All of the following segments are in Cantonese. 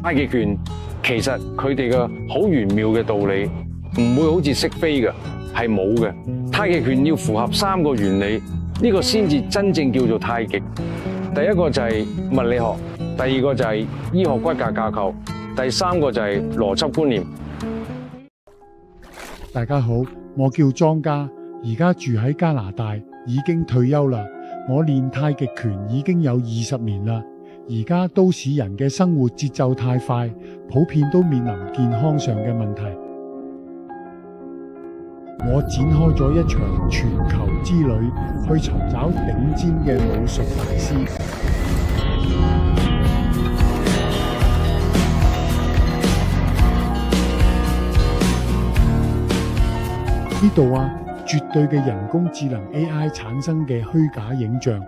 太極拳其實佢哋嘅好玄妙嘅道理，唔會好似識飛嘅，係冇嘅。太極拳要符合3個原理，呢個先至真正叫做太極。第一個就係物理學，第二個就係醫學骨骼架構，第3個就係邏輯觀念。大家好，我叫莊家，而家住喺加拿大，已經退休啦。我練太極拳已經有20年啦。而家都市人嘅生活節奏太快，普遍都面臨健康上嘅問題。我展開咗一場全球之旅，去尋找頂尖嘅武術大師。呢度啊，絕對嘅人工智能 AI 產生嘅虛假影像。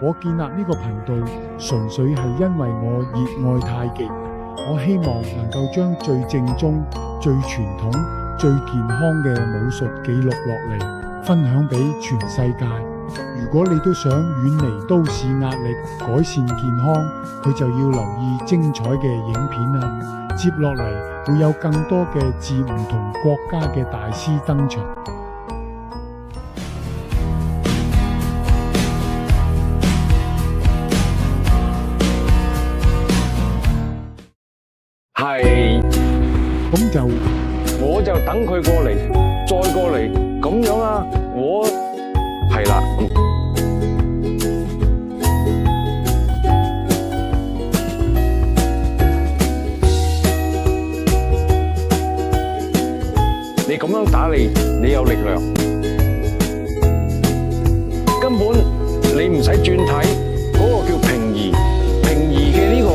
我建立呢個頻道，純粹係因為我熱愛太極。我希望能夠將最正宗、最傳統、最健康嘅武術記錄落嚟，分享俾全世界。如果你都想遠離都市壓力，改善健康，佢就要留意精彩嘅影片啦。接落嚟會有更多嘅自唔同國家嘅大師登場。係，咁我就等佢過嚟，再過嚟，咁樣啊，我係啦。你咁樣打你有力量，根本你唔使轉體，嗰個叫平移，平移嘅呢個。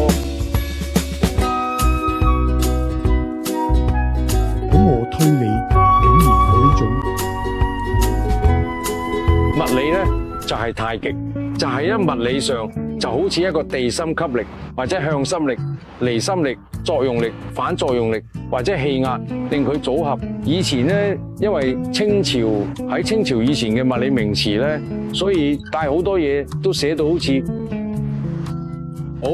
推理竟然係呢種物理咧，就係太極，就係喺物理上就好似一個地心吸力或者向心力、離心力、作用力、反作用力或者氣壓，令佢組合。以前咧，因為清朝以前嘅物理名詞咧，所以帶好多嘢都寫到好似好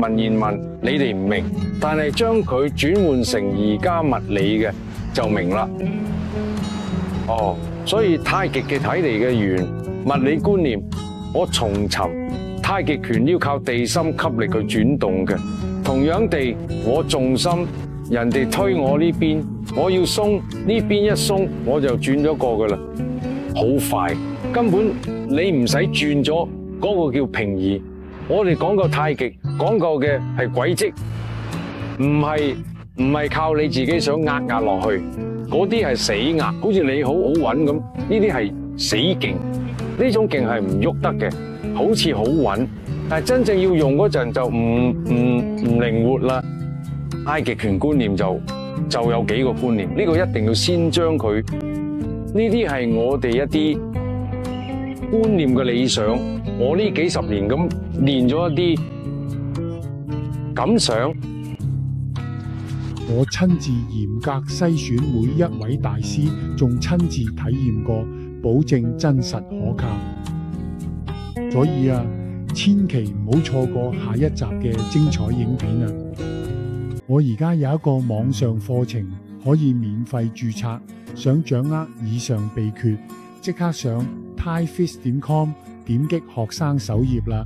文言文，你哋唔明，但係將佢轉換成而家物理嘅就明啦。哦，所以太極嘅睇嚟嘅原物理觀念，我重尋太極拳要靠地心吸力去轉動嘅。同樣地，我重心，人哋推我呢邊，我要鬆，呢邊一鬆我就轉咗過噶啦，好快，根本你唔使轉咗，嗰個叫平移。我哋講究太極，講究嘅係軌跡，唔係靠你自己想壓落去，嗰啲係死壓，好似你好穩咁，呢啲係死勁，呢種勁係唔喐得嘅，好似好穩，但係真正要用嗰陣就唔靈活啦。太極拳觀念就有幾個觀念，呢個一定要先將佢，呢啲係我哋一啲觀念嘅理想。我呢幾十年咁練咗一啲感想，我親自嚴格篩選每一位大師，仲親自體驗過，保證真實可靠。所以啊，千祈唔好錯過下一集嘅精彩影片啊！我而家有一個網上課程可以免費註冊，想掌握以上秘訣，即刻上 ThaiFist.com 點擊學生首頁啦。